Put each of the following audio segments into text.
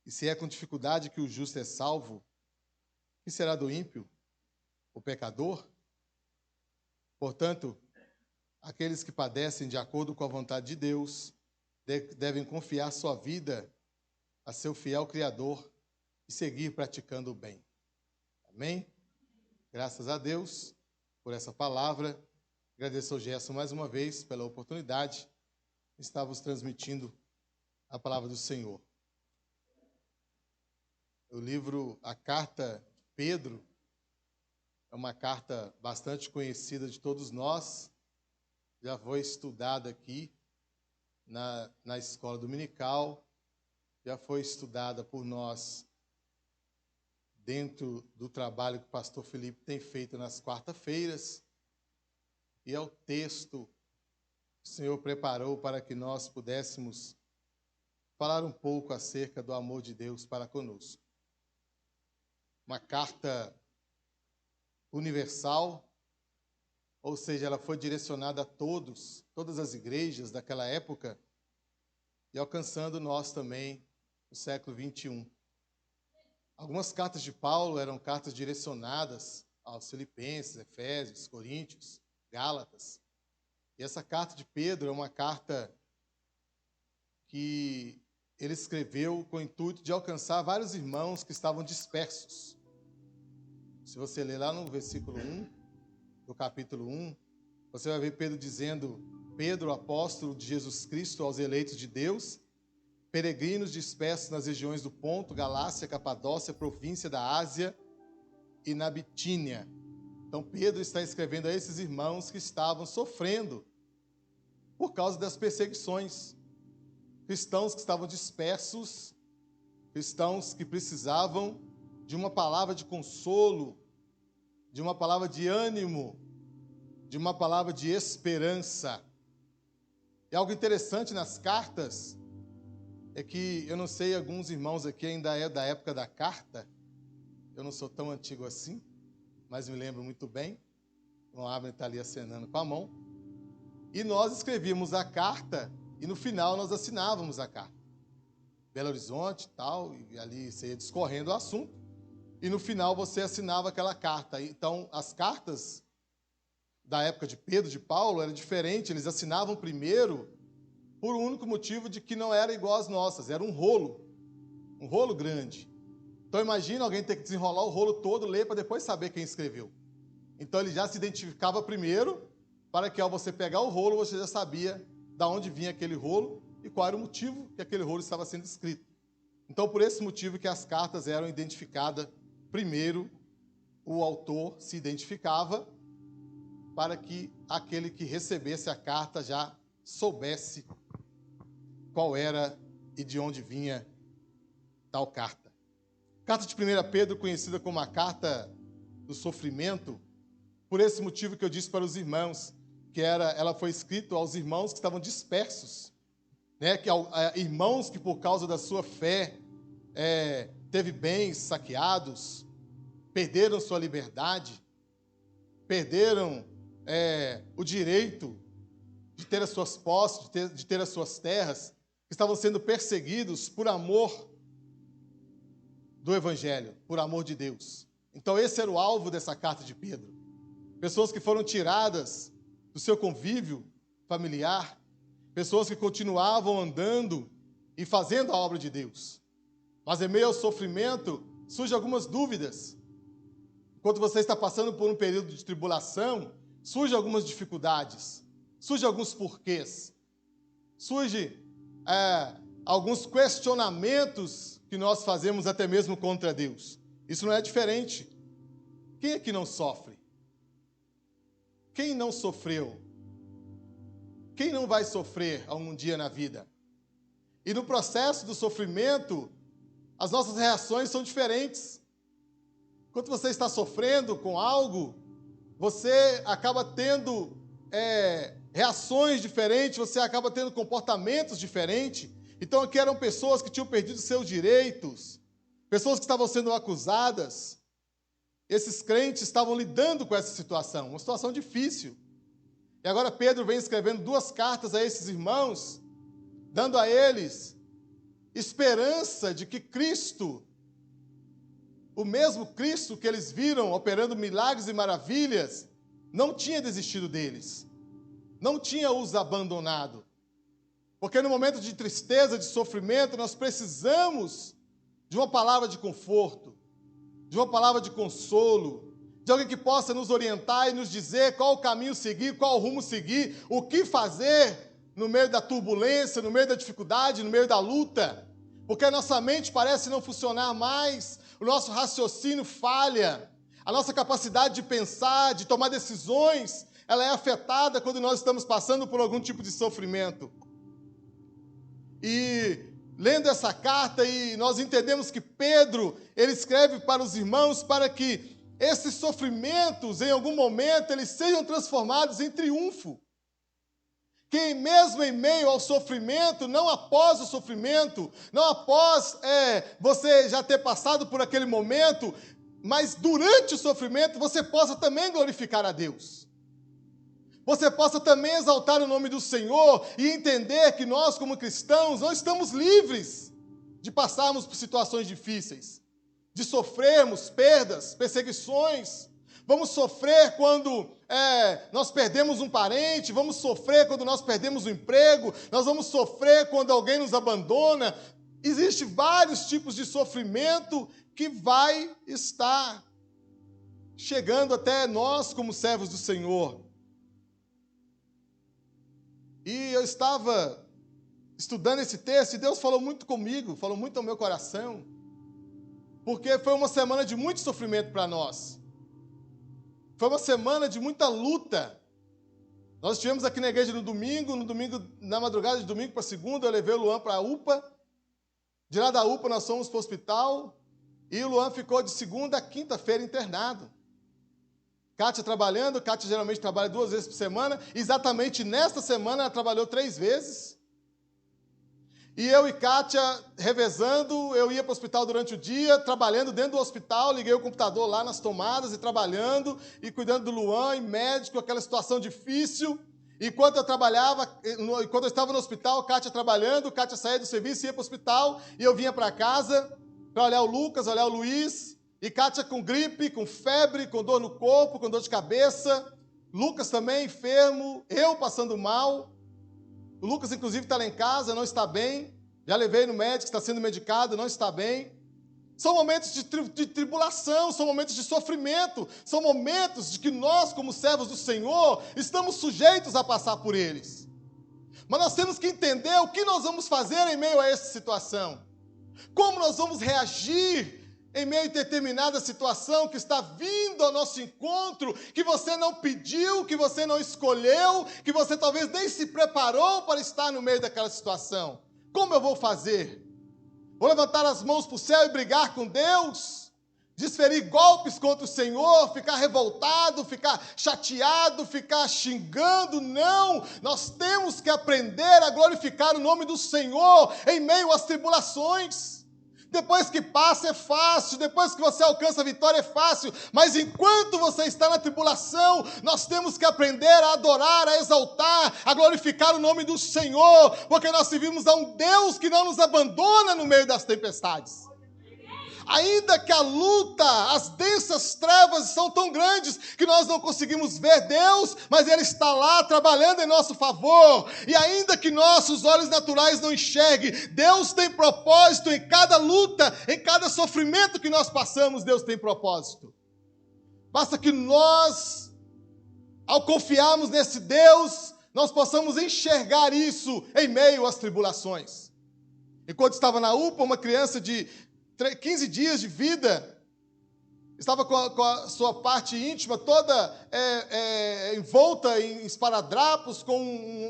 E se é com dificuldade que o justo é salvo, o que será do ímpio, o pecador? Portanto, aqueles que padecem de acordo com a vontade de Deus devem confiar sua vida a seu fiel Criador e seguir praticando o bem. Amém? Graças a Deus por essa palavra. Agradeço ao Gerson mais uma vez pela oportunidade de estarmos transmitindo a palavra do Senhor. O livro, a carta de Pedro, é uma carta bastante conhecida de todos nós. Já foi estudada aqui na escola dominical, já foi estudada por nós dentro do trabalho que o pastor Felipe tem feito nas quarta-feiras. E é o texto que o Senhor preparou para que nós pudéssemos falar um pouco acerca do amor de Deus para conosco. Uma carta universal, ou seja, ela foi direcionada a todas as igrejas daquela época, e alcançando nós também no século 21. Algumas cartas de Paulo eram cartas direcionadas aos Filipenses, Efésios, Coríntios, Gálatas. E essa carta de Pedro é uma carta que ele escreveu com o intuito de alcançar vários irmãos que estavam dispersos. Se você ler lá no versículo 1, do capítulo 1, você vai ver Pedro dizendo: Pedro, apóstolo de Jesus Cristo, aos eleitos de Deus, peregrinos dispersos nas regiões do Ponto, Galácia, Capadócia, província da Ásia e na Bitínia. Então Pedro está escrevendo a esses irmãos que estavam sofrendo por causa das perseguições. Cristãos que estavam dispersos, cristãos que precisavam de uma palavra de consolo, de uma palavra de ânimo, de uma palavra de esperança. E algo interessante nas cartas é que, eu não sei, alguns irmãos aqui ainda é da época da carta. Eu não sou tão antigo assim, mas me lembro muito bem. O Abner está ali acenando com a mão. E nós escrevíamos a carta e no final nós assinávamos a carta. Belo Horizonte e tal, e ali você ia discorrendo o assunto. E no final você assinava aquela carta. Então, as cartas da época de Pedro, de Paulo, era diferente. Eles assinavam primeiro por um único motivo de que não era igual às nossas. Era um rolo grande. Então, imagina alguém ter que desenrolar o rolo todo, ler para depois saber quem escreveu. Então, ele já se identificava primeiro, para que ao você pegar o rolo, você já sabia de onde vinha aquele rolo e qual era o motivo que aquele rolo estava sendo escrito. Então, por esse motivo que as cartas eram identificadas primeiro, o autor se identificava para que aquele que recebesse a carta já soubesse qual era e de onde vinha tal carta. Carta de 1 Pedro, conhecida como a carta do sofrimento, por esse motivo que eu disse para os irmãos, que ela foi escrita aos irmãos que estavam dispersos, né? Irmãos que por causa da sua fé teve bens saqueados, perderam sua liberdade, perderam o direito de ter as suas posses, de ter as suas terras, que estavam sendo perseguidos por amor do Evangelho, por amor de Deus. Então esse era o alvo dessa carta de Pedro. Pessoas que foram tiradas do seu convívio familiar, pessoas que continuavam andando e fazendo a obra de Deus. Mas em meio ao sofrimento, surgem algumas dúvidas. Enquanto você está passando por um período de tribulação, surgem algumas dificuldades, surgem alguns porquês, surgem alguns questionamentos que nós fazemos até mesmo contra Deus. Isso não é diferente. Quem é que não sofre? Quem não sofreu? Quem não vai sofrer algum dia na vida? E no processo do sofrimento, as nossas reações são diferentes. Quando você está sofrendo com algo, você acaba tendo reações diferentes, você acaba tendo comportamentos diferentes. Então, aqui eram pessoas que tinham perdido seus direitos, pessoas que estavam sendo acusadas. Esses crentes estavam lidando com essa situação, uma situação difícil. E agora Pedro vem escrevendo 2 cartas a esses irmãos, dando a eles esperança de que Cristo, o mesmo Cristo que eles viram operando milagres e maravilhas, não tinha desistido deles, não tinha os abandonado. Porque no momento de tristeza, de sofrimento, nós precisamos de uma palavra de conforto, de uma palavra de consolo, de alguém que possa nos orientar e nos dizer qual o caminho seguir, qual o rumo seguir, o que fazer no meio da turbulência, no meio da dificuldade, no meio da luta. Porque a nossa mente parece não funcionar mais, o nosso raciocínio falha, a nossa capacidade de pensar, de tomar decisões, ela é afetada quando nós estamos passando por algum tipo de sofrimento. E lendo essa carta, e nós entendemos que Pedro, ele escreve para os irmãos para que esses sofrimentos, em algum momento, eles sejam transformados em triunfo. Que mesmo em meio ao sofrimento, não após o sofrimento, não após você já ter passado por aquele momento, mas durante o sofrimento, você possa também glorificar a Deus. Você possa também exaltar o nome do Senhor e entender que nós, como cristãos, não estamos livres de passarmos por situações difíceis, de sofrermos perdas, perseguições. Vamos sofrer quando nós perdemos um parente, vamos sofrer quando nós perdemos um emprego, nós vamos sofrer quando alguém nos abandona. Existem vários tipos de sofrimento que vai estar chegando até nós como servos do Senhor. E eu estava estudando esse texto e Deus falou muito comigo, falou muito ao meu coração, porque foi uma semana de muito sofrimento para nós. Foi uma semana de muita luta. Nós estivemos aqui na igreja no domingo, na madrugada de domingo para segunda, eu levei o Luan para a UPA. De lá da UPA nós fomos para o hospital e o Luan ficou de segunda a quinta-feira internado. Kátia trabalhando, Kátia geralmente trabalha 2 vezes por semana, exatamente nesta semana ela trabalhou 3 vezes. E eu e Kátia revezando, eu ia para o hospital durante o dia, trabalhando dentro do hospital, liguei o computador lá nas tomadas e trabalhando, e cuidando do Luan, e médico, aquela situação difícil. Enquanto eu estava no hospital, Kátia trabalhando, Kátia saía do serviço, ia para o hospital, e eu vinha para casa para olhar o Lucas, olhar o Luiz, e Kátia com gripe, com febre, com dor no corpo, com dor de cabeça, Lucas também enfermo, eu passando mal. O Lucas, inclusive, está lá em casa, não está bem. Já levei no médico, está sendo medicado, não está bem. São momentos de tribulação, são momentos de sofrimento, são momentos de que nós, como servos do Senhor, estamos sujeitos a passar por eles. Mas nós temos que entender o que nós vamos fazer em meio a essa situação. Como nós vamos reagir em meio a determinada situação que está vindo ao nosso encontro, que você não pediu, que você não escolheu, que você talvez nem se preparou para estar no meio daquela situação. Como eu vou fazer? Vou levantar as mãos para o céu e brigar com Deus? Desferir golpes contra o Senhor? Ficar revoltado, ficar chateado, ficar xingando? Não! Nós temos que aprender a glorificar o nome do Senhor em meio às tribulações. Depois que passa é fácil, depois que você alcança a vitória é fácil, mas enquanto você está na tribulação, nós temos que aprender a adorar, a exaltar, a glorificar o nome do Senhor, porque nós servimos a um Deus que não nos abandona no meio das tempestades. Ainda que a luta, as densas trevas são tão grandes que nós não conseguimos ver Deus, mas Ele está lá trabalhando em nosso favor. E ainda que nossos olhos naturais não enxerguem, Deus tem propósito em cada luta, em cada sofrimento que nós passamos, Deus tem propósito. Basta que nós, ao confiarmos nesse Deus, nós possamos enxergar isso em meio às tribulações. Enquanto estava na UPA, uma criança de 15 dias de vida, estava com a sua parte íntima toda envolta em esparadrapos, com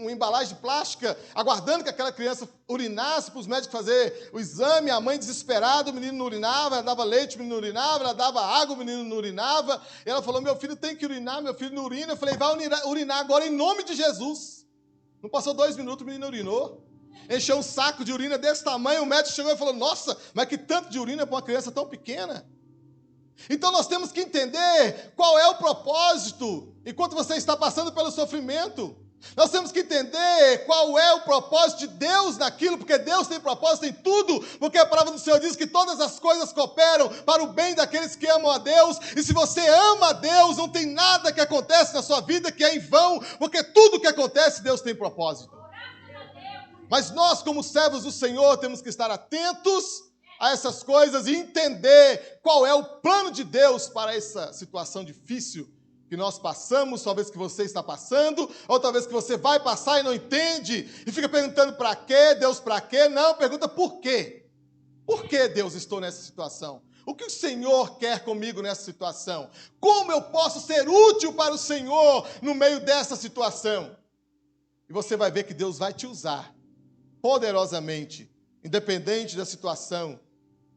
uma embalagem plástica, aguardando que aquela criança urinasse para os médicos fazer o exame. A mãe desesperada, o menino não urinava, ela dava leite, o menino não urinava, ela dava água, o menino não urinava. E ela falou, meu filho tem que urinar, meu filho não urina. Eu falei, vai urinar agora em nome de Jesus. Não passou 2 minutos, o menino urinou. Encheu um saco de urina desse tamanho, o médico chegou e falou, nossa, mas que tanto de urina para uma criança tão pequena? Então nós temos que entender qual é o propósito, enquanto você está passando pelo sofrimento. Nós temos que entender qual é o propósito de Deus naquilo, porque Deus tem propósito em tudo, porque a palavra do Senhor diz que todas as coisas cooperam para o bem daqueles que amam a Deus, e se você ama a Deus, não tem nada que acontece na sua vida que é em vão, porque tudo que acontece, Deus tem propósito. Mas nós, como servos do Senhor, temos que estar atentos a essas coisas e entender qual é o plano de Deus para essa situação difícil que nós passamos, talvez que você está passando, ou talvez que você vai passar e não entende, e fica perguntando para quê, Deus para quê? Não, pergunta por quê. Por que, Deus, estou nessa situação? O que o Senhor quer comigo nessa situação? Como eu posso ser útil para o Senhor no meio dessa situação? E você vai ver que Deus vai te usar poderosamente, independente da situação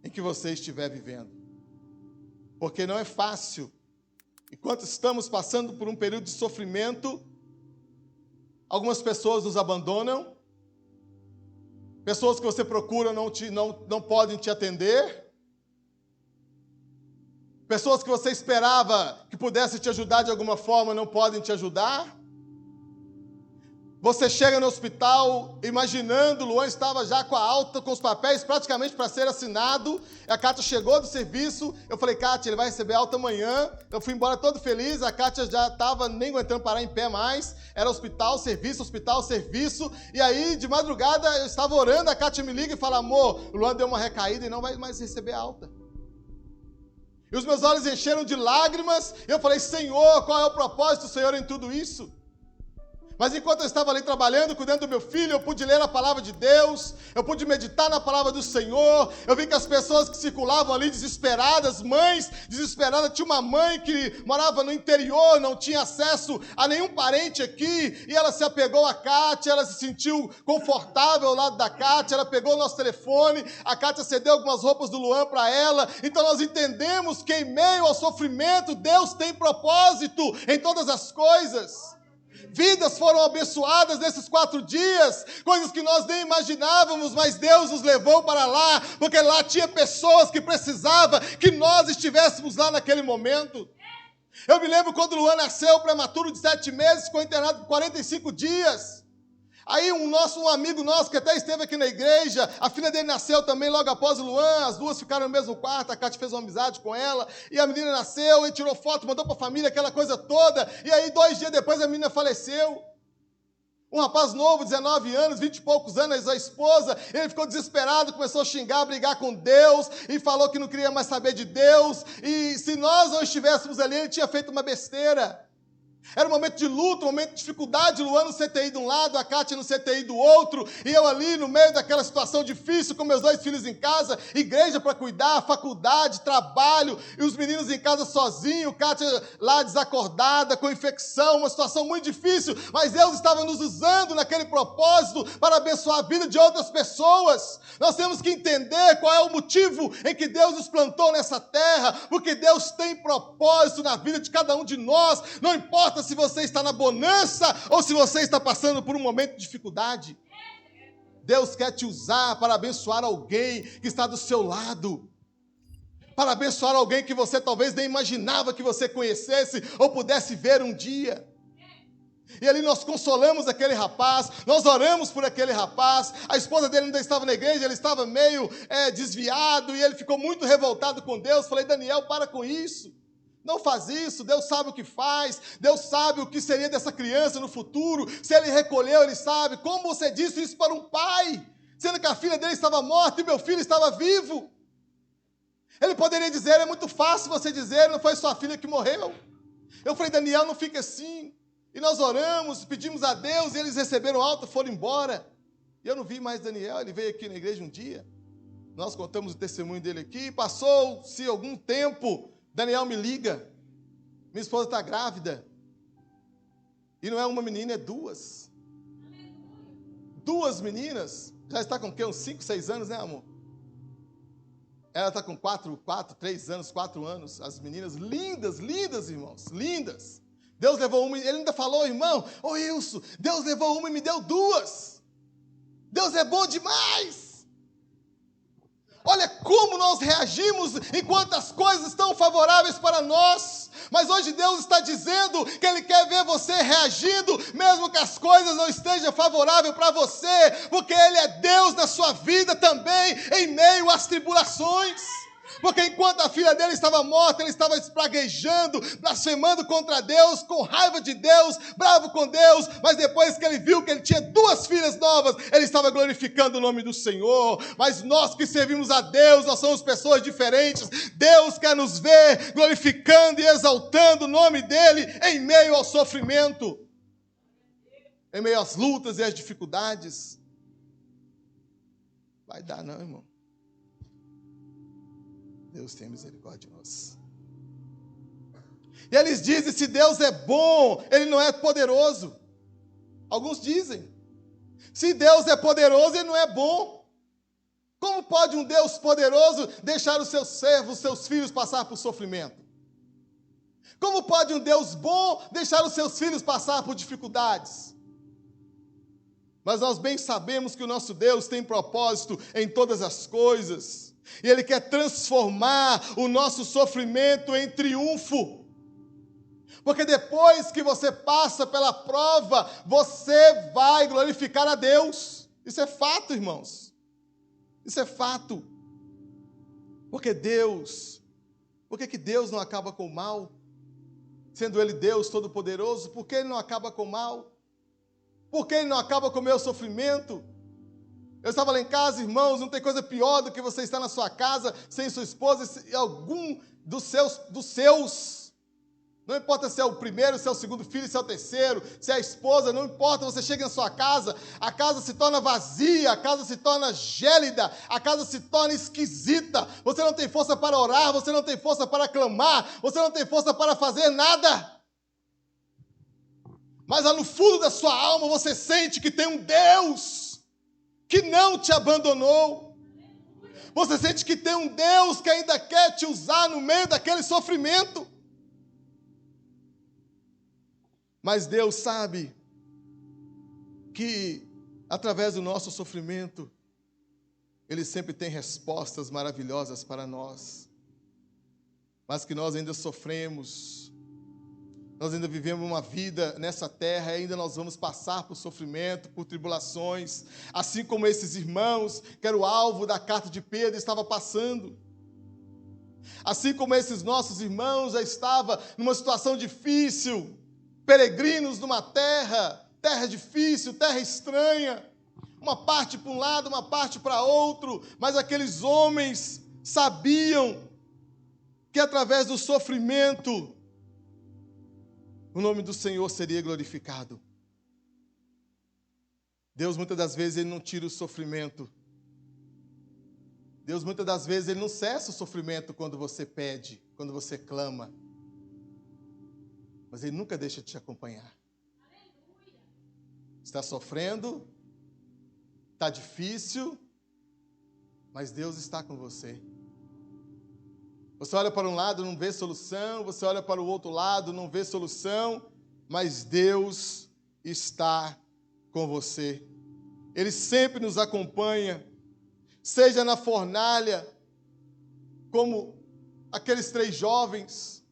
em que você estiver vivendo. Porque não é fácil. Enquanto estamos passando por um período de sofrimento, algumas pessoas nos abandonam, pessoas que você procura não podem te atender, pessoas que você esperava que pudessem te ajudar de alguma forma não podem te ajudar. Você chega no hospital imaginando, Luan estava já com a alta, com os papéis praticamente para ser assinado. A Kátia chegou do serviço, eu falei, Kátia, ele vai receber alta amanhã. Eu fui embora todo feliz, a Kátia já estava nem aguentando parar em pé mais. Era hospital, serviço. E aí, de madrugada, eu estava orando, a Kátia me liga e fala, amor, o Luan deu uma recaída e não vai mais receber alta. E os meus olhos encheram de lágrimas, e eu falei, Senhor, qual é o propósito do Senhor em tudo isso? Mas enquanto eu estava ali trabalhando, cuidando do meu filho, eu pude ler a palavra de Deus, eu pude meditar na palavra do Senhor, eu vi que as pessoas que circulavam ali desesperadas, mães desesperadas, tinha uma mãe que morava no interior, não tinha acesso a nenhum parente aqui, e ela se apegou a Kátia, ela se sentiu confortável ao lado da Kátia, ela pegou o nosso telefone, a Kátia cedeu algumas roupas do Luan para ela, então nós entendemos que em meio ao sofrimento, Deus tem propósito em todas as coisas. Vidas foram abençoadas nesses 4 dias, coisas que nós nem imaginávamos, mas Deus nos levou para lá, porque lá tinha pessoas que precisavam que nós estivéssemos lá naquele momento. Eu me lembro quando o Luan nasceu, prematuro de 7 meses, ficou internado por 45 dias. Aí um amigo nosso que até esteve aqui na igreja, a filha dele nasceu também logo após o Luan, as duas ficaram no mesmo quarto, a Kátia fez uma amizade com ela, e a menina nasceu, ele tirou foto, mandou para a família, aquela coisa toda, e aí 2 dias depois a menina faleceu. Um rapaz novo, 19 anos, 20 e poucos anos, a esposa, ele ficou desesperado, começou a xingar, a brigar com Deus, e falou que não queria mais saber de Deus, e se nós não estivéssemos ali, ele tinha feito uma besteira. Era um momento de luta, um momento de dificuldade, Luan no CTI de um lado, a Kátia no CTI do outro, e eu ali no meio daquela situação difícil, com meus 2 filhos em casa, igreja para cuidar, faculdade, trabalho, e os meninos em casa sozinhos, Kátia lá desacordada, com infecção, uma situação muito difícil, mas Deus estava nos usando naquele propósito para abençoar a vida de outras pessoas. Nós temos que entender qual é o motivo em que Deus nos plantou nessa terra, porque Deus tem propósito na vida de cada um de nós, não importa se você está na bonança ou se você está passando por um momento de dificuldade. Deus quer te usar para abençoar alguém que está do seu lado, para abençoar alguém que você talvez nem imaginava que você conhecesse ou pudesse ver um dia. E ali nós consolamos aquele rapaz, nós oramos por aquele rapaz, a esposa dele ainda estava na igreja, ele estava meio desviado, e ele ficou muito revoltado com Deus. Falei, Daniel, para com isso. Não faz isso, Deus sabe o que faz, Deus sabe o que seria dessa criança no futuro, se ele recolheu, ele sabe. Como você disse isso para um pai, sendo que a filha dele estava morta e meu filho estava vivo? Ele poderia dizer, é muito fácil você dizer, não foi sua filha que morreu. Eu falei, Daniel, não fica assim. E nós oramos, pedimos a Deus, e eles receberam alta, foram embora. E eu não vi mais Daniel, ele veio aqui na igreja um dia, nós contamos o testemunho dele aqui, passou-se algum tempo, Daniel me liga, minha esposa está grávida, e não é uma menina, é 2. 2 meninas, já está com o quê? Uns 5, 6 anos, né, amor? Ela está com 3 anos, 4 anos, as meninas lindas, lindas, irmãos, lindas. Deus levou uma, ele ainda falou, irmão, ô Wilson, Deus levou uma e me deu 2. Deus é bom demais. Olha como nós reagimos enquanto as coisas estão favoráveis para nós. Mas hoje Deus está dizendo que Ele quer ver você reagindo, mesmo que as coisas não estejam favoráveis para você, porque Ele é Deus na sua vida também, em meio às tribulações. Porque enquanto a filha dele estava morta, ele estava espraguejando, blasfemando contra Deus, com raiva de Deus, bravo com Deus. Mas depois que ele viu que ele tinha 2 filhas novas, ele estava glorificando o nome do Senhor. Mas nós que servimos a Deus, nós somos pessoas diferentes. Deus quer nos ver glorificando e exaltando o nome dele em meio ao sofrimento, em meio às lutas e às dificuldades. Vai dar não, irmão. Deus tem misericórdia de nós. E eles dizem, se Deus é bom, Ele não é poderoso. Alguns dizem, se Deus é poderoso, Ele não é bom. Como pode um Deus poderoso deixar os seus servos, os seus filhos passar por sofrimento? Como pode um Deus bom deixar os seus filhos passar por dificuldades? Mas nós bem sabemos que o nosso Deus tem propósito em todas as coisas. E Ele quer transformar o nosso sofrimento em triunfo. Porque depois que você passa pela prova, você vai glorificar a Deus. Isso é fato, irmãos. Isso é fato. Porque Deus, por que Deus não acaba com o mal? Sendo Ele Deus Todo-Poderoso, por que Ele não acaba com o mal? Por que Ele não acaba com o meu sofrimento? Eu estava lá em casa, irmãos, não tem coisa pior do que você estar na sua casa sem sua esposa e algum dos seus, não importa se é o primeiro, se é o segundo filho, se é o terceiro, se é a esposa, não importa, você chega na sua casa, a casa se torna vazia, a casa se torna gélida, a casa se torna esquisita, você não tem força para orar, você não tem força para clamar, você não tem força para fazer nada. Mas lá no fundo da sua alma você sente que tem um Deus que não te abandonou. Você sente que tem um Deus que ainda quer te usar no meio daquele sofrimento. Mas Deus sabe que, através do nosso sofrimento, Ele sempre tem respostas maravilhosas para nós. Mas que nós ainda sofremos. Nós ainda vivemos uma vida nessa terra e ainda nós vamos passar por sofrimento, por tribulações, assim como esses irmãos, que era o alvo da carta de Pedro, estava passando. Assim como esses nossos irmãos já estavam numa situação difícil, peregrinos numa terra difícil, terra estranha, uma parte para um lado, uma parte para outro, mas aqueles homens sabiam que através do sofrimento, o nome do Senhor seria glorificado. Deus, muitas das vezes, Ele não tira o sofrimento. Deus, muitas das vezes, Ele não cessa o sofrimento quando você pede, quando você clama. Mas Ele nunca deixa de te acompanhar. Está sofrendo, está difícil, mas Deus está com você. Você olha para um lado, não vê solução. Você olha para o outro lado, não vê solução. Mas Deus está com você. Ele sempre nos acompanha. Seja na fornalha, como aqueles 3 jovens.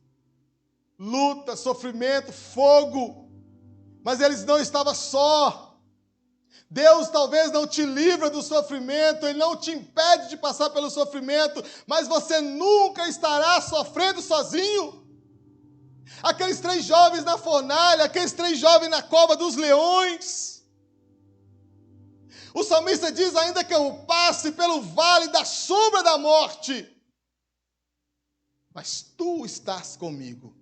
Luta, sofrimento, fogo. Mas eles não estavam só. Deus talvez não te livra do sofrimento, Ele não te impede de passar pelo sofrimento, mas você nunca estará sofrendo sozinho. Aqueles 3 jovens na fornalha, aqueles 3 jovens na cova dos leões. O salmista diz, ainda que eu passe pelo vale da sombra da morte, mas Tu estás comigo.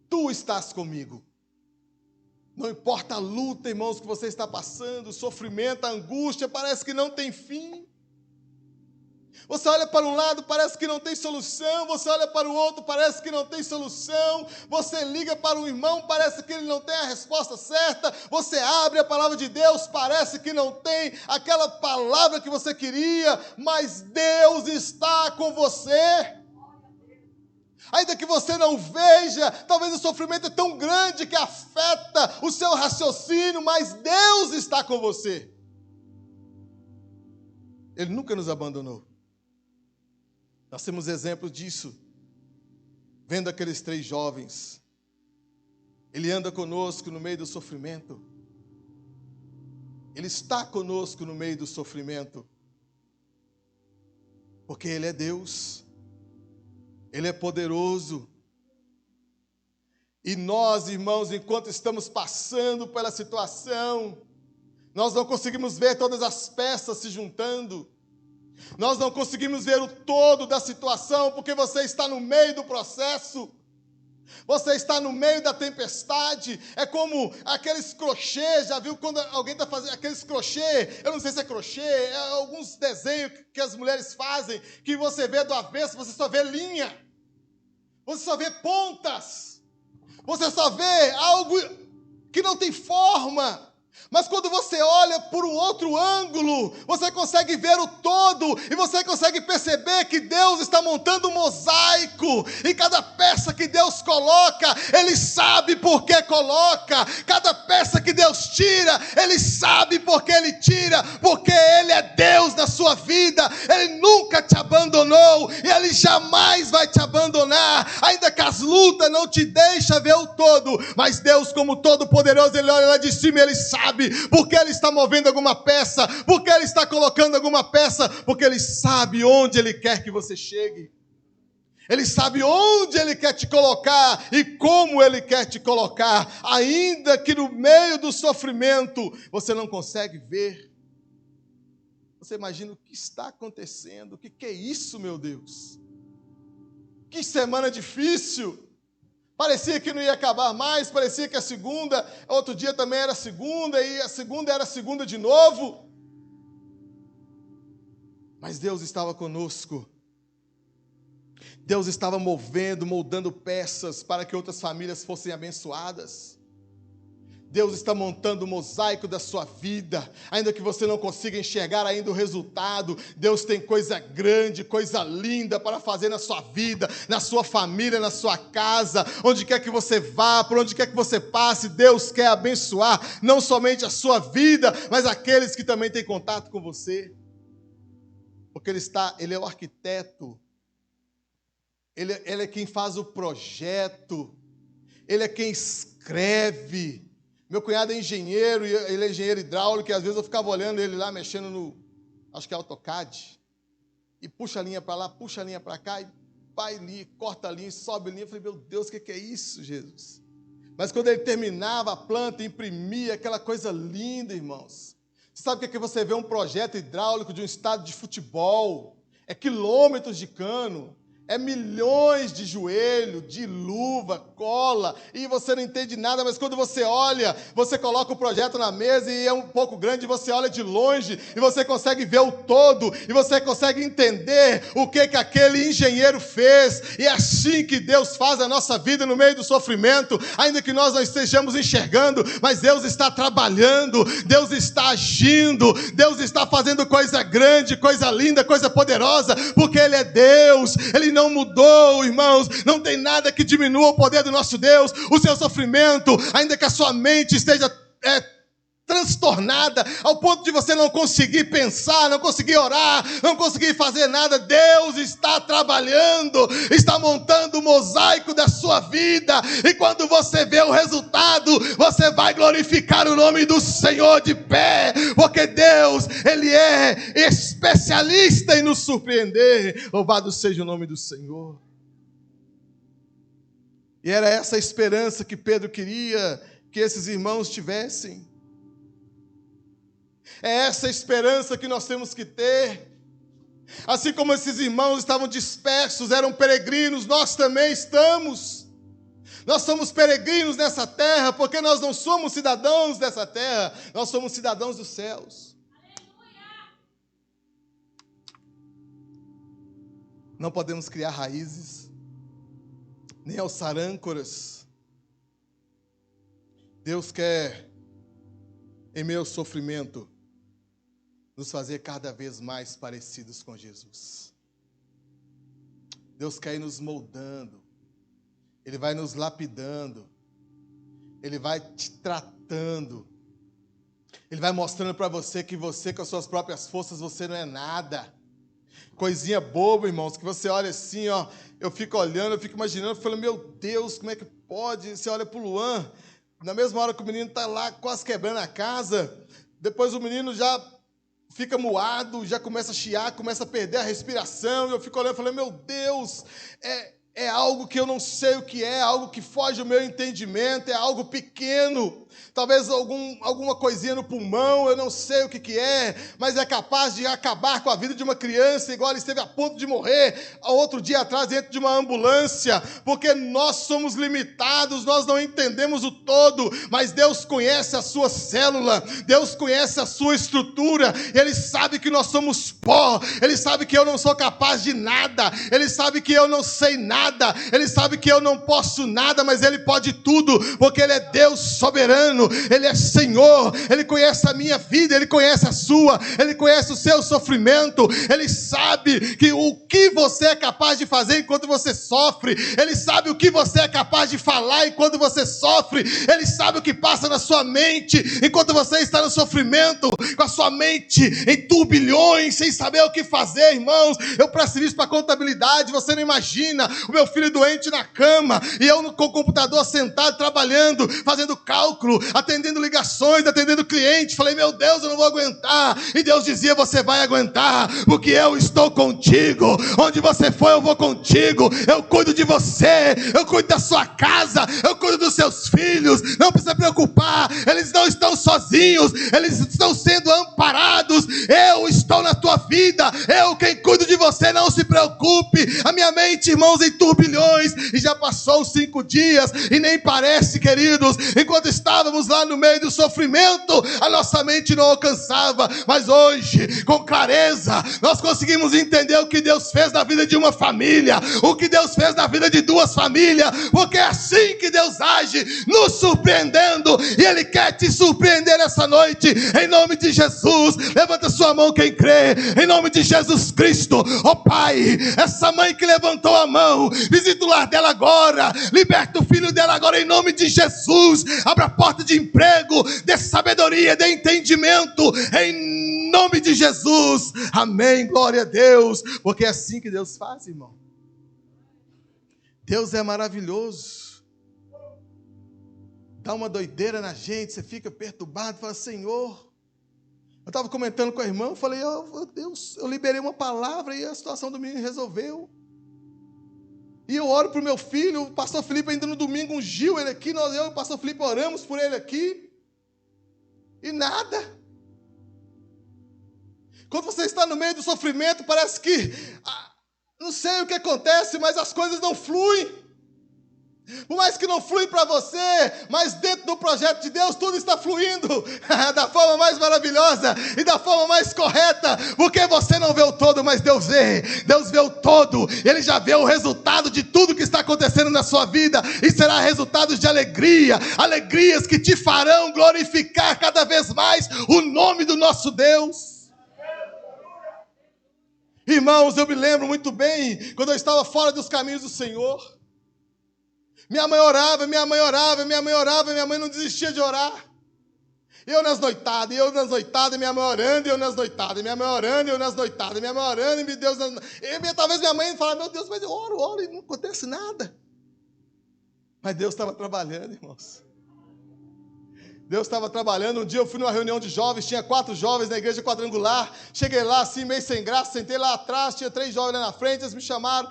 Tu estás comigo. Não importa a luta, irmãos, que você está passando, o sofrimento, a angústia, parece que não tem fim. Você olha para um lado, parece que não tem solução. Você olha para o outro, parece que não tem solução. Você liga para um irmão, parece que ele não tem a resposta certa. Você abre a palavra de Deus, parece que não tem aquela palavra que você queria, mas Deus está com você. Ainda que você não veja, talvez o sofrimento é tão grande que afeta o seu raciocínio, mas Deus está com você. Ele nunca nos abandonou. Nós temos exemplos disso. Vendo aqueles 3 jovens. Ele anda conosco no meio do sofrimento. Ele está conosco no meio do sofrimento. Porque Ele é Deus. Ele é poderoso. E nós, irmãos, enquanto estamos passando pela situação, nós não conseguimos ver todas as peças se juntando. Nós não conseguimos ver o todo da situação, porque você está no meio do processo. Você está no meio da tempestade. É como aqueles crochês. Já viu quando alguém está fazendo aqueles crochê? Eu não sei se é crochê, é alguns desenhos que as mulheres fazem, que você vê do avesso, você só vê linha. Você só vê pontas. Você só vê algo que não tem forma. Mas quando você olha por um outro ângulo, você consegue ver o todo e você consegue perceber que Deus está montando um mosaico. E cada peça que Deus coloca, Ele sabe por que coloca. Cada peça que Deus tira, Ele sabe por que Ele tira. Porque Ele é Deus na sua vida. Ele nunca te abandonou e Ele jamais vai te abandonar. Ainda que as lutas não te deixem ver o todo. Mas Deus, como todo-poderoso, Ele olha lá de cima e Ele sabe porque Ele está movendo alguma peça, porque Ele está colocando alguma peça, porque Ele sabe onde Ele quer que você chegue. Ele sabe onde Ele quer te colocar e como Ele quer te colocar, ainda que no meio do sofrimento você não consegue ver. Você imagina o que está acontecendo? O que é isso, meu Deus? Que semana difícil! Parecia que não ia acabar mais, parecia que a segunda, outro dia também era segunda, e a segunda era segunda de novo. Mas Deus estava conosco. Deus estava moldando peças para que outras famílias fossem abençoadas. Deus está montando o mosaico da sua vida, ainda que você não consiga enxergar ainda o resultado. Deus tem coisa grande, coisa linda para fazer na sua vida, na sua família, na sua casa, onde quer que você vá, por onde quer que você passe. Deus quer abençoar não somente a sua vida, mas aqueles que também têm contato com você, porque Ele é o arquiteto, Ele é quem faz o projeto, Ele é quem escreve. Meu cunhado é engenheiro, ele é engenheiro hidráulico, e às vezes eu ficava olhando ele lá, mexendo no, acho que é AutoCAD, e puxa a linha para lá, puxa a linha para cá, e vai ali, corta a linha, sobe a linha. Eu falei, meu Deus, o que é isso, Jesus? Mas quando ele terminava a planta, imprimia aquela coisa linda, irmãos. Você sabe o que é você vê um projeto hidráulico de um estádio de futebol? É quilômetros de cano. É milhões de joelho, de luva, cola, e você não entende nada, mas quando você olha, você coloca o projeto na mesa e é um pouco grande, você olha de longe e você consegue ver o todo, e você consegue entender o que aquele engenheiro fez. E é assim que Deus faz a nossa vida no meio do sofrimento, ainda que nós não estejamos enxergando, mas Deus está trabalhando, Deus está agindo, Deus está fazendo coisa grande, coisa linda, coisa poderosa, porque Ele é Deus, Ele não mudou, irmãos. Não tem nada que diminua o poder do nosso Deus. O seu sofrimento, ainda que a sua mente esteja transtornada, ao ponto de você não conseguir pensar, não conseguir orar, não conseguir fazer nada, Deus está trabalhando, está montando o mosaico da sua vida, e quando você vê o resultado, você vai glorificar o nome do Senhor de pé, porque Deus, Ele é especialista em nos surpreender. Louvado seja o nome do Senhor. E era essa a esperança que Pedro queria que esses irmãos tivessem. É essa esperança que nós temos que ter. Assim como esses irmãos estavam dispersos, eram peregrinos, nós também estamos. Nós somos peregrinos nessa terra, porque nós não somos cidadãos dessa terra, nós somos cidadãos dos céus. Não podemos criar raízes, nem alçar âncoras. Deus quer, em meio ao sofrimento, nos fazer cada vez mais parecidos com Jesus. Deus quer ir nos moldando, Ele vai nos lapidando, Ele vai te tratando. Ele vai mostrando para você que você, com as suas próprias forças, você não é nada. Coisinha boba, irmãos, que você olha assim, ó, eu fico olhando, eu fico imaginando, falando, meu Deus, como é que pode? Você olha pro Luan, na mesma hora que o menino está lá quase quebrando a casa, depois o menino já fica moado, já começa a chiar, começa a perder a respiração, e eu fico olhando e falando, meu Deus, é algo que eu não sei o que é algo que foge do meu entendimento, é algo pequeno, talvez alguma coisinha no pulmão, eu não sei o que é, mas é capaz de acabar com a vida de uma criança, igual ele esteve a ponto de morrer, outro dia atrás, dentro de uma ambulância, porque nós somos limitados, nós não entendemos o todo, mas Deus conhece a sua célula, Deus conhece a sua estrutura, Ele sabe que nós somos pó, Ele sabe que eu não sou capaz de nada, Ele sabe que eu não sei nada, Ele sabe que eu não posso nada, mas Ele pode tudo, porque Ele é Deus soberano, Ele é Senhor, Ele conhece a minha vida, Ele conhece a sua, Ele conhece o seu sofrimento, Ele sabe que o que você é capaz de fazer enquanto você sofre, Ele sabe o que você é capaz de falar enquanto você sofre, Ele sabe o que passa na sua mente enquanto você está no sofrimento, com a sua mente em turbilhões, sem saber o que fazer, irmãos. Eu presto isso para contabilidade, você não imagina, o meu filho doente na cama, e eu com o computador sentado, trabalhando, fazendo cálculo, atendendo ligações, atendendo cliente. Falei, meu Deus, eu não vou aguentar. E Deus dizia, você vai aguentar, porque eu estou contigo. Onde você for, eu vou contigo. Eu cuido de você, eu cuido da sua casa, eu cuido dos seus filhos. Não precisa preocupar, eles não estão sozinhos, eles estão sendo amparados. Eu estou na tua vida, eu quem cuido de você, não se preocupe. A minha mente, irmãos, em turbilhões, e já passou 5 dias, e nem parece, queridos, enquanto estávamos lá no meio do sofrimento, a nossa mente não alcançava, mas hoje, com clareza, nós conseguimos entender o que Deus fez na vida de uma família, o que Deus fez na vida de 2 famílias, porque é assim que Deus age, nos surpreendendo, e Ele quer te surpreender essa noite, em nome de Jesus. Levanta sua mão quem crê, em nome de Jesus Cristo. Ó Pai, essa mãe que levantou a mão, visita o lar dela agora, liberta o filho dela agora, em nome de Jesus. Abra a porta de emprego, dê sabedoria, dê entendimento, em nome de Jesus. Amém, glória a Deus, porque é assim que Deus faz, irmão. Deus é maravilhoso. Dá uma doideira na gente, você fica perturbado, fala, Senhor. Eu estava comentando com a irmã, falei, Deus, eu liberei uma palavra e a situação do menino resolveu. E eu oro para o meu filho, o pastor Felipe ainda no domingo ungiu ele aqui, eu e o pastor Felipe oramos por ele aqui, e nada. Quando você está no meio do sofrimento, parece que, não sei o que acontece, mas as coisas não fluem. Por mais que não flui para você, mas dentro do projeto de Deus tudo está fluindo da forma mais maravilhosa e da forma mais correta, porque você não vê o todo, mas Deus vê o todo, Ele já vê o resultado de tudo que está acontecendo na sua vida, e será resultados de alegria, alegrias que te farão glorificar cada vez mais o nome do nosso Deus. Irmãos, eu me lembro muito bem, quando eu estava fora dos caminhos do Senhor, minha mãe orava, minha mãe não desistia de orar. Eu nas noitadas, minha mãe orando, e eu nas noitadas, minha mãe orando, e eu nas noitadas, minha mãe orando, e meu Deus, talvez minha mãe falasse, meu Deus, mas eu oro, e não acontece nada. Mas Deus estava trabalhando, irmãos. Deus estava trabalhando. Um dia eu fui numa reunião de jovens, tinha 4 jovens na igreja quadrangular, cheguei lá assim, meio sem graça, sentei lá atrás, tinha 3 jovens lá na frente, eles me chamaram,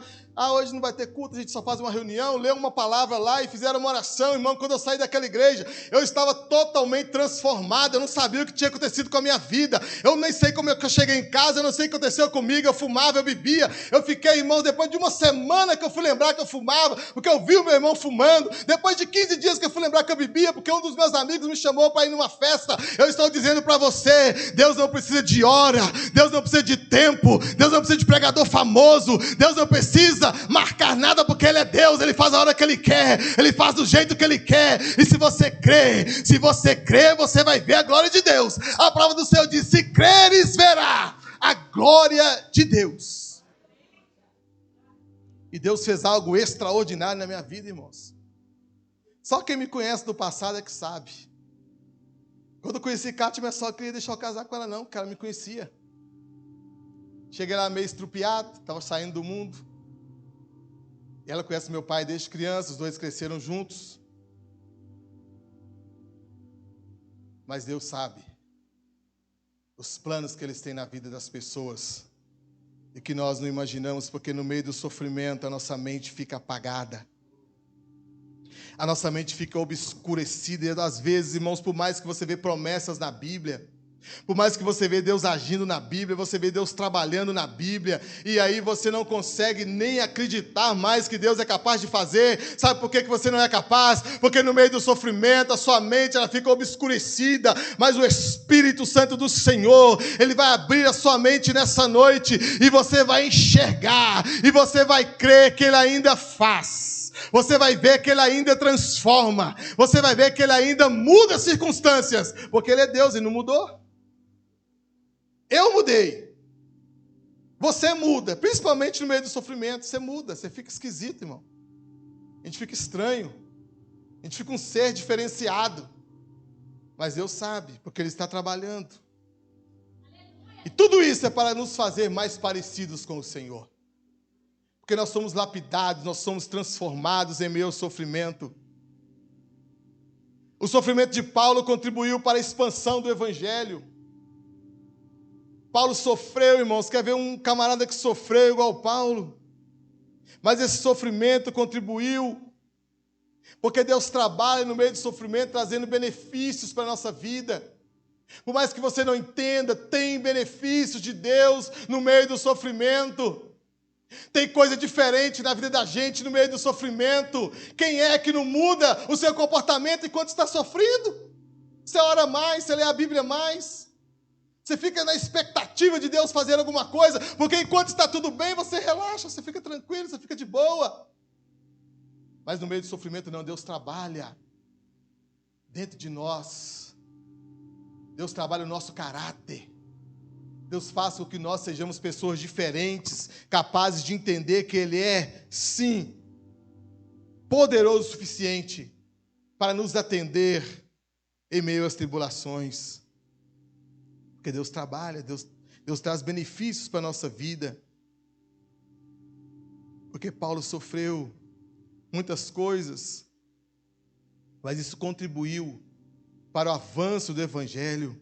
hoje não vai ter culto, a gente só faz uma reunião, leu uma palavra lá e fizeram uma oração, irmão. Quando eu saí daquela igreja, eu estava totalmente transformado, eu não sabia o que tinha acontecido com a minha vida, eu nem sei como eu cheguei em casa, eu não sei o que aconteceu comigo, eu fumava, eu bebia, eu fiquei, irmão, depois de uma semana que eu fui lembrar que eu fumava, porque eu vi o meu irmão fumando, depois de 15 dias que eu fui lembrar que eu bebia, porque um dos meus amigos me chamou para ir numa festa. Eu estou dizendo para você, Deus não precisa de hora, Deus não precisa de tempo, Deus não precisa de pregador famoso, Deus não precisa marcar nada, porque Ele é Deus, Ele faz a hora que Ele quer, Ele faz do jeito que Ele quer, e se você crê, você vai ver a glória de Deus. A palavra do Senhor diz, se creres, verá a glória de Deus. E Deus fez algo extraordinário na minha vida, irmãos. Só quem me conhece do passado é que sabe. Quando eu conheci Kátia, minha sogra queria deixar eu casar com ela, não, porque ela me conhecia. Cheguei lá meio estrupiado, estava saindo do mundo. E ela conhece meu pai desde criança, os dois cresceram juntos. Mas Deus sabe os planos que Ele tem na vida das pessoas e que nós não imaginamos, porque no meio do sofrimento a nossa mente fica apagada. A nossa mente fica obscurecida e às vezes, irmãos, por mais que você vê promessas na Bíblia, por mais que você vê Deus agindo na Bíblia, você vê Deus trabalhando na Bíblia, e aí você não consegue nem acreditar mais que Deus é capaz de fazer. Sabe por que você não é capaz? Porque no meio do sofrimento, a sua mente ela fica obscurecida, mas o Espírito Santo do Senhor, Ele vai abrir a sua mente nessa noite, e você vai enxergar, e você vai crer que Ele ainda faz. Você vai ver que Ele ainda transforma, você vai ver que Ele ainda muda as circunstâncias, porque Ele é Deus e não mudou. Eu mudei. Você muda, principalmente no meio do sofrimento. Você muda, você fica esquisito, irmão. A gente fica estranho. A gente fica um ser diferenciado. Mas Deus sabe, porque Ele está trabalhando. E tudo isso é para nos fazer mais parecidos com o Senhor. Porque nós somos lapidados, nós somos transformados em meio ao sofrimento. O sofrimento de Paulo contribuiu para a expansão do Evangelho. Paulo sofreu, irmãos. Quer ver um camarada que sofreu igual Paulo? Mas esse sofrimento contribuiu, porque Deus trabalha no meio do sofrimento, trazendo benefícios para a nossa vida. Por mais que você não entenda, tem benefícios de Deus no meio do sofrimento. Tem coisa diferente na vida da gente no meio do sofrimento. Quem é que não muda o seu comportamento enquanto está sofrendo? Você ora mais, você lê a Bíblia mais. Você fica na expectativa de Deus fazer alguma coisa, porque enquanto está tudo bem, você relaxa, você fica tranquilo, você fica de boa. Mas no meio do sofrimento não, Deus trabalha dentro de nós. Deus trabalha o nosso caráter. Deus faz com que nós sejamos pessoas diferentes, capazes de entender que Ele é, sim, poderoso o suficiente para nos atender em meio às tribulações. Porque Deus trabalha, Deus traz benefícios para a nossa vida. Porque Paulo sofreu muitas coisas, mas isso contribuiu para o avanço do Evangelho.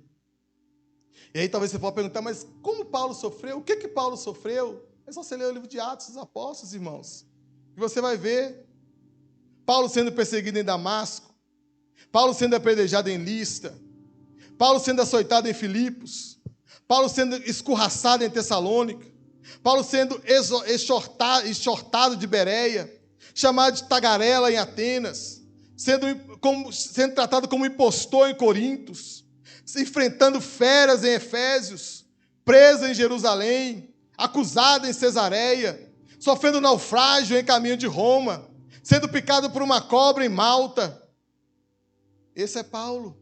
E aí talvez você possa perguntar, mas como Paulo sofreu? O que Paulo sofreu? É só você ler o livro de Atos dos Apóstolos, irmãos. E você vai ver. Paulo sendo perseguido em Damasco. Paulo sendo apedrejado em Listra. Paulo sendo açoitado em Filipos. Paulo sendo escorraçado em Tessalônica. Paulo sendo exortado de Bereia. Chamado de tagarela em Atenas. Sendo tratado como impostor em Corintos. Enfrentando feras em Efésios. Preso em Jerusalém. Acusado em Cesareia. Sofrendo naufrágio em caminho de Roma. Sendo picado por uma cobra em Malta. Esse é Paulo.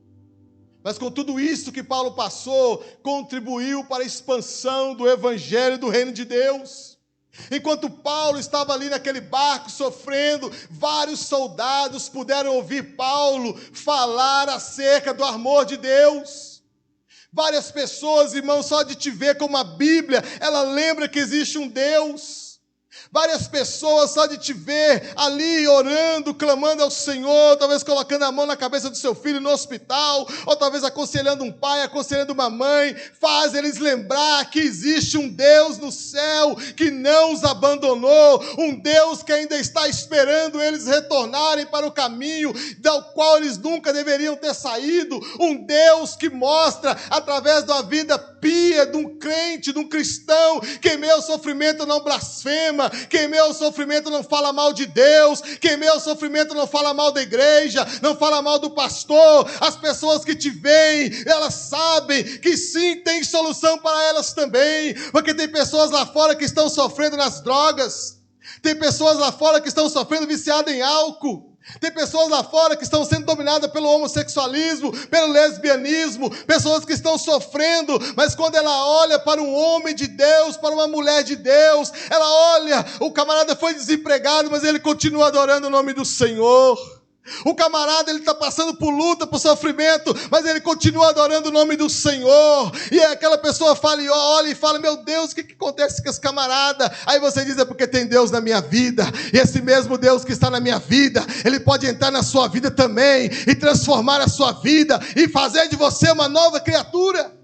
Mas com tudo isso que Paulo passou, contribuiu para a expansão do Evangelho do Reino de Deus. Enquanto Paulo estava ali naquele barco sofrendo, vários soldados puderam ouvir Paulo falar acerca do amor de Deus. Várias pessoas, irmãos, só de te ver com uma Bíblia, ela lembra que existe um Deus. Várias pessoas só de te ver ali orando, clamando ao Senhor, talvez colocando a mão na cabeça do seu filho no hospital, ou talvez aconselhando um pai, aconselhando uma mãe, faz eles lembrar que existe um Deus no céu que não os abandonou, um Deus que ainda está esperando eles retornarem para o caminho do qual eles nunca deveriam ter saído, um Deus que mostra através da vida pia de um crente, de um cristão, que em meio ao sofrimento não blasfema, que em meio ao sofrimento não fala mal de Deus, que em meio ao sofrimento não fala mal da igreja, não fala mal do pastor. As pessoas que te veem, elas sabem que sim, tem solução para elas também, porque tem pessoas lá fora que estão sofrendo nas drogas, tem pessoas lá fora que estão sofrendo viciadas em álcool, tem pessoas lá fora que estão sendo dominadas pelo homossexualismo, pelo lesbianismo, pessoas que estão sofrendo, mas quando ela olha para um homem de Deus, para uma mulher de Deus, ela olha, o camarada foi desempregado, mas ele continua adorando o nome do Senhor. O camarada, ele está passando por luta, por sofrimento, mas ele continua adorando o nome do Senhor. E aí aquela pessoa fala e olha e fala, meu Deus, o que acontece com esse camarada? Aí você diz, é porque tem Deus na minha vida. E esse mesmo Deus que está na minha vida, Ele pode entrar na sua vida também e transformar a sua vida e fazer de você uma nova criatura.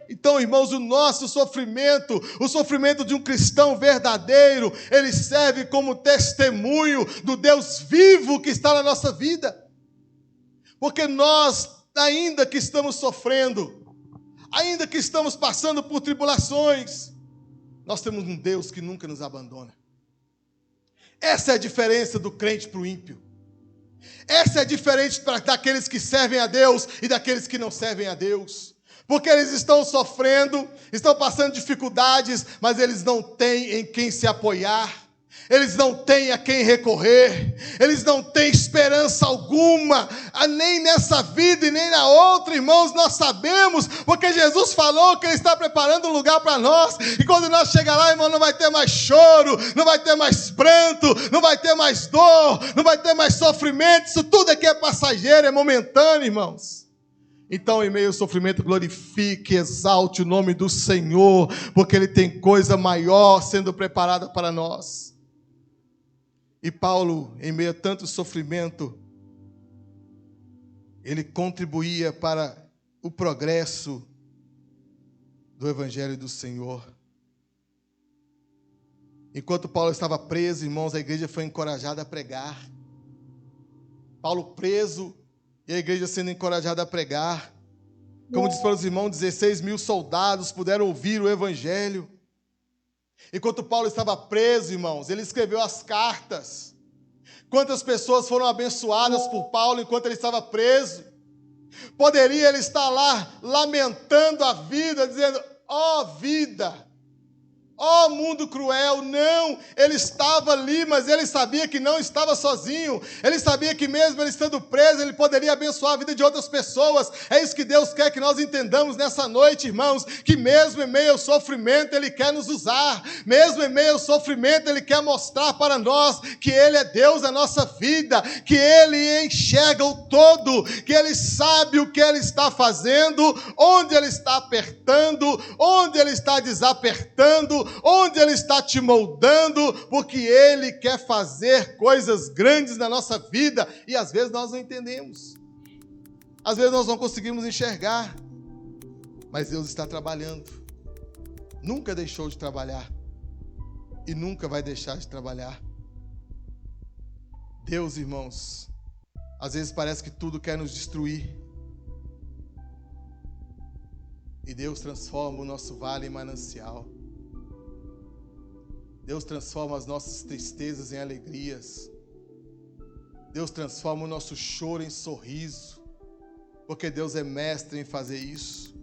Então, irmãos, o nosso sofrimento, o sofrimento de um cristão verdadeiro, ele serve como testemunho do Deus vivo que está na nossa vida. Porque nós, ainda que estamos sofrendo, ainda que estamos passando por tribulações, nós temos um Deus que nunca nos abandona. Essa é a diferença do crente para o ímpio. Essa é a diferença daqueles que servem a Deus e daqueles que não servem a Deus. Porque eles estão sofrendo, estão passando dificuldades, mas eles não têm em quem se apoiar, eles não têm a quem recorrer, eles não têm esperança alguma, nem nessa vida e nem na outra, irmãos. Nós sabemos, porque Jesus falou que Ele está preparando um lugar para nós, e quando nós chegar lá, irmão, não vai ter mais choro, não vai ter mais pranto, não vai ter mais dor, não vai ter mais sofrimento. Isso tudo aqui é passageiro, é momentâneo, irmãos. Então, em meio ao sofrimento, glorifique, exalte o nome do Senhor, porque Ele tem coisa maior sendo preparada para nós. E Paulo, em meio a tanto sofrimento, ele contribuía para o progresso do Evangelho do Senhor. Enquanto Paulo estava preso, irmãos, a igreja foi encorajada a pregar. Paulo preso, e a igreja sendo encorajada a pregar. Como diz para os irmãos, 16 mil soldados puderam ouvir o Evangelho. Enquanto Paulo estava preso, irmãos, ele escreveu as cartas. Quantas pessoas foram abençoadas por Paulo enquanto ele estava preso? Poderia ele estar lá lamentando a vida, dizendo, ó vida, ó mundo cruel. Não, ele estava ali, mas ele sabia que não estava sozinho. Ele sabia que mesmo ele estando preso, ele poderia abençoar a vida de outras pessoas. É isso que Deus quer que nós entendamos nessa noite, irmãos, que mesmo em meio ao sofrimento, Ele quer nos usar. Mesmo em meio ao sofrimento, Ele quer mostrar para nós que Ele é Deus na nossa vida, que Ele enxerga o todo, que Ele sabe o que Ele está fazendo, onde Ele está apertando, onde Ele está desapertando, onde Ele está te moldando, porque Ele quer fazer coisas grandes na nossa vida, e às vezes nós não entendemos, às vezes nós não conseguimos enxergar, mas Deus está trabalhando, nunca deixou de trabalhar, e nunca vai deixar de trabalhar. Deus, irmãos, às vezes parece que tudo quer nos destruir, e Deus transforma o nosso vale em manancial. Deus transforma as nossas tristezas em alegrias. Deus transforma o nosso choro em sorriso, porque Deus é mestre em fazer isso.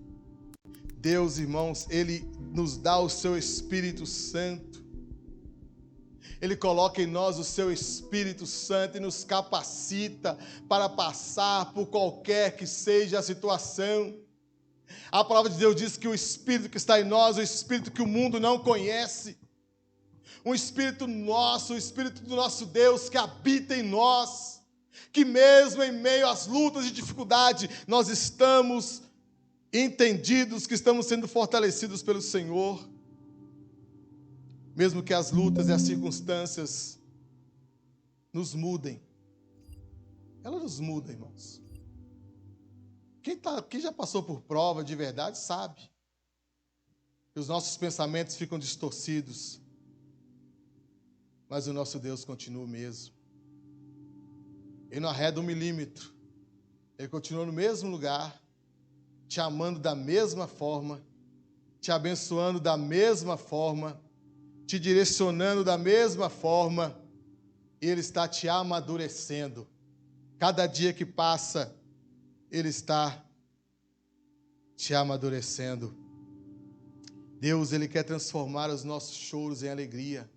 Deus, irmãos, Ele nos dá o seu Espírito Santo. Ele coloca em nós o seu Espírito Santo e nos capacita para passar por qualquer que seja a situação. A palavra de Deus diz que o Espírito que está em nós, o Espírito que o mundo não conhece, um Espírito nosso, o Espírito do nosso Deus que habita em nós, que mesmo em meio às lutas e dificuldades, nós estamos entendidos que estamos sendo fortalecidos pelo Senhor, mesmo que as lutas e as circunstâncias nos mudem. Elas nos mudam, irmãos. Quem já passou por prova de verdade sabe que os nossos pensamentos ficam distorcidos, mas o nosso Deus continua o mesmo. Ele não arreda um milímetro. Ele continua no mesmo lugar, te amando da mesma forma, te abençoando da mesma forma, te direcionando da mesma forma, e Ele está te amadurecendo. Cada dia que passa, Ele está te amadurecendo. Deus, Ele quer transformar os nossos choros em alegria.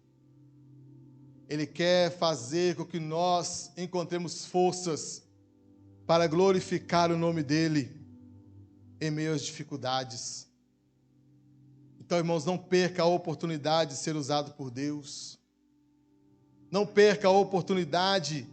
Ele quer fazer com que nós encontremos forças para glorificar o nome dEle em meio às dificuldades. Então, irmãos, não perca a oportunidade de ser usado por Deus. Não perca a oportunidade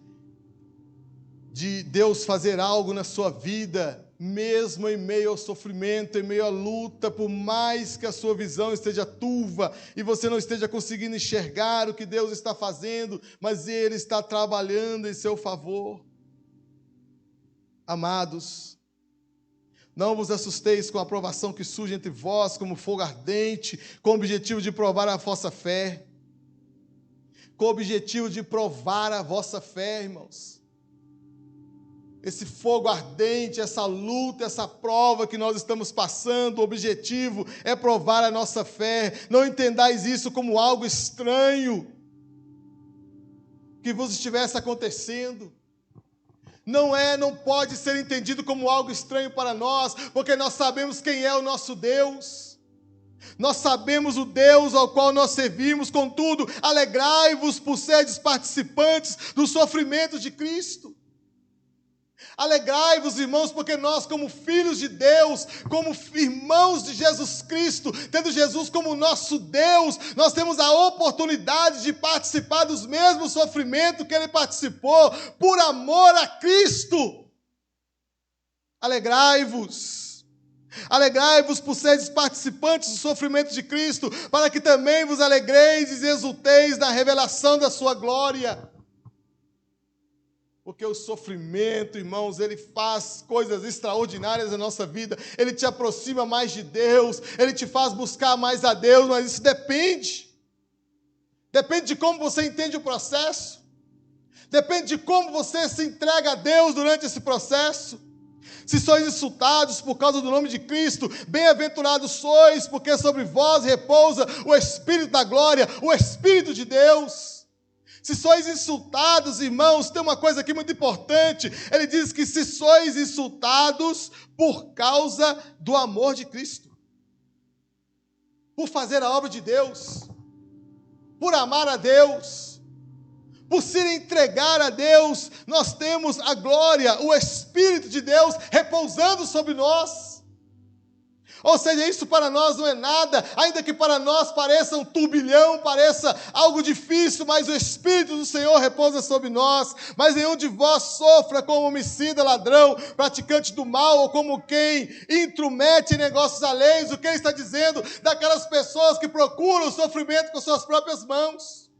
de Deus fazer algo na sua vida, mesmo em meio ao sofrimento, em meio à luta, por mais que a sua visão esteja turva e você não esteja conseguindo enxergar o que Deus está fazendo, mas Ele está trabalhando em seu favor. Amados, não vos assusteis com a provação que surge entre vós como fogo ardente, com o objetivo de provar a vossa fé. Com o objetivo de provar a vossa fé, irmãos. Esse fogo ardente, essa luta, essa prova que nós estamos passando, o objetivo é provar a nossa fé. Não entendais isso como algo estranho que vos estivesse acontecendo. Não pode ser entendido como algo estranho para nós, porque nós sabemos quem é o nosso Deus. Nós sabemos o Deus ao qual nós servimos, contudo, alegrai-vos por seres participantes do sofrimento de Cristo. Alegrai-vos, irmãos, porque nós, como filhos de Deus, como irmãos de Jesus Cristo, tendo Jesus como nosso Deus, nós temos a oportunidade de participar dos mesmos sofrimentos que Ele participou, por amor a Cristo. Alegrai-vos. Alegrai-vos por seres participantes do sofrimento de Cristo, para que também vos alegreis e exulteis na revelação da sua glória. Porque o sofrimento, irmãos, ele faz coisas extraordinárias na nossa vida. Ele te aproxima mais de Deus. Ele te faz buscar mais a Deus. Mas isso depende. Depende de como você entende o processo. Depende de como você se entrega a Deus durante esse processo. Se sois insultados por causa do nome de Cristo, bem-aventurados sois, porque sobre vós repousa o Espírito da glória, o Espírito de Deus. Se sois insultados, irmãos, tem uma coisa aqui muito importante. Ele diz que se sois insultados por causa do amor de Cristo, por fazer a obra de Deus, por amar a Deus, por se entregar a Deus, nós temos a glória, o Espírito de Deus repousando sobre nós. Ou seja, isso para nós não é nada, ainda que para nós pareça um turbilhão, pareça algo difícil, mas o Espírito do Senhor repousa sobre nós. Mas nenhum de vós sofra como homicida, ladrão, praticante do mal, ou como quem intromete em negócios alheios. O que ele está dizendo daquelas pessoas que procuram o sofrimento com suas próprias mãos.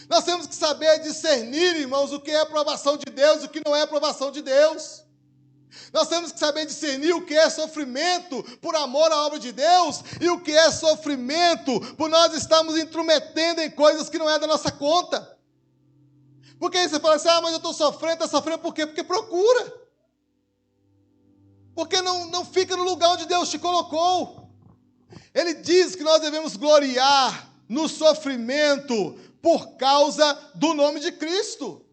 Nós temos que saber discernir, irmãos, o que é aprovação de Deus e o que não é aprovação de Deus. Nós temos que saber discernir o que é sofrimento por amor à obra de Deus e o que é sofrimento por nós estarmos intrometendo em coisas que não é da nossa conta. Porque aí você fala assim, mas eu estou sofrendo, está sofrendo por quê? Porque procura. Porque não fica no lugar onde Deus te colocou. Ele diz que nós devemos gloriar no sofrimento por causa do nome de Cristo.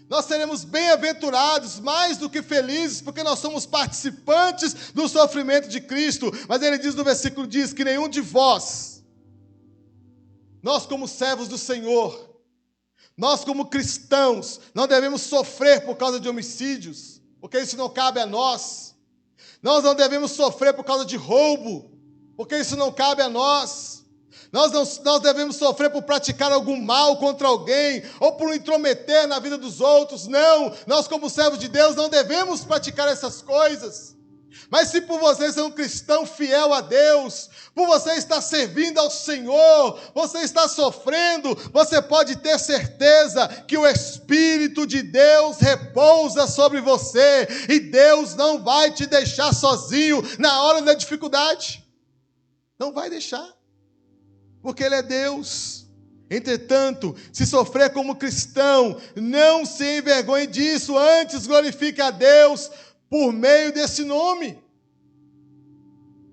Nós seremos bem-aventurados, mais do que felizes, porque nós somos participantes do sofrimento de Cristo. Mas ele diz no versículo, diz que nenhum de vós, nós como servos do Senhor, nós como cristãos, não devemos sofrer por causa de homicídios, porque isso não cabe a nós. Nós não devemos sofrer por causa de roubo, porque isso não cabe a nós. Nós devemos sofrer por praticar algum mal contra alguém, ou por intrometer na vida dos outros. Não, nós como servos de Deus não devemos praticar essas coisas. Mas se por você ser um cristão fiel a Deus, por você estar servindo ao Senhor, você está sofrendo, você pode ter certeza que o Espírito de Deus repousa sobre você, e Deus não vai te deixar sozinho na hora da dificuldade. Não vai deixar. Porque Ele é Deus. Entretanto, se sofrer como cristão, não se envergonhe disso, antes glorifique a Deus por meio desse nome.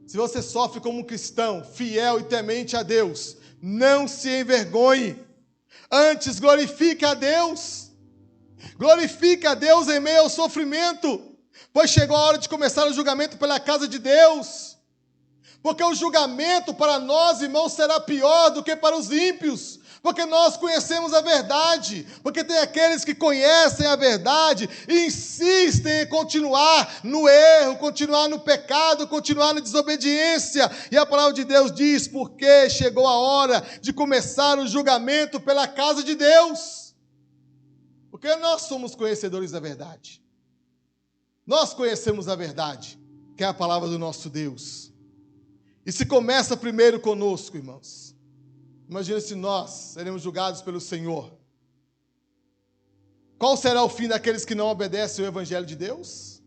Se você sofre como cristão, fiel e temente a Deus, não se envergonhe, antes glorifique a Deus. Glorifique a Deus em meio ao sofrimento, pois chegou a hora de começar o julgamento pela casa de Deus. Porque o julgamento para nós, irmãos, será pior do que para os ímpios. Porque nós conhecemos a verdade. Porque tem aqueles que conhecem a verdade e insistem em continuar no erro, continuar no pecado, continuar na desobediência. E a palavra de Deus diz, porque chegou a hora de começar o julgamento pela casa de Deus. Porque Porque nós somos conhecedores da verdade. Nós conhecemos a verdade, que é a palavra do nosso Deus. E se começa primeiro conosco, irmãos. Imagina se nós seremos julgados pelo Senhor. Qual será o fim daqueles que não obedecem ao Evangelho de Deus?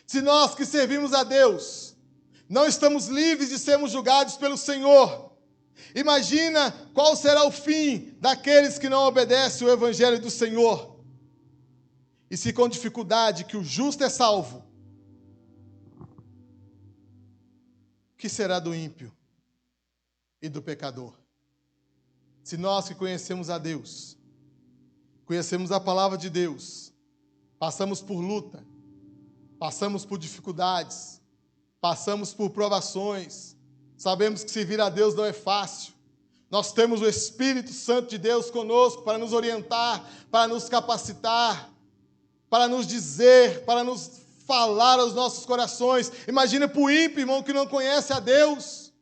Se nós que servimos a Deus não estamos livres de sermos julgados pelo Senhor, imagina qual será o fim daqueles que não obedecem ao Evangelho do Senhor. E se com dificuldade que o justo é salvo, o que será do ímpio e do pecador? Se nós que conhecemos a Deus, conhecemos a palavra de Deus, passamos por luta, passamos por dificuldades, passamos por provações, sabemos que servir a Deus não é fácil. Nós temos o Espírito Santo de Deus conosco para nos orientar, para nos capacitar, para nos dizer, para nos falar aos nossos corações. Imagina para o ímpio, irmão, que não conhece a Deus,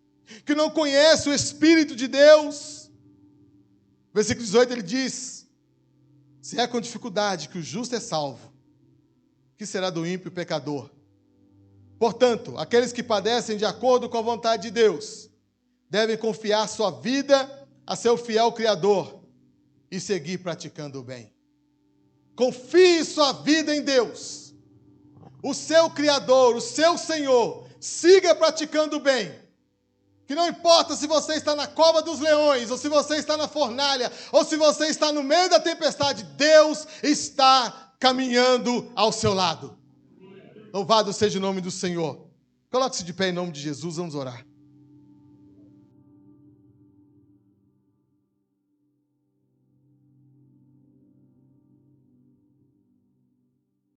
que não conhece o Espírito de Deus. Versículo 18 ele diz: se é com dificuldade que o justo é salvo, o que será do ímpio pecador? Portanto, aqueles que padecem de acordo com a vontade de Deus devem confiar sua vida a seu fiel Criador e seguir praticando o bem. Confie sua vida em Deus, o seu Criador, o seu Senhor. Siga praticando o bem. Que não importa se você está na cova dos leões, ou se você está na fornalha, ou se você está no meio da tempestade, Deus está caminhando ao seu lado. Louvado seja o nome do Senhor. Coloque-se de pé em nome de Jesus, vamos orar.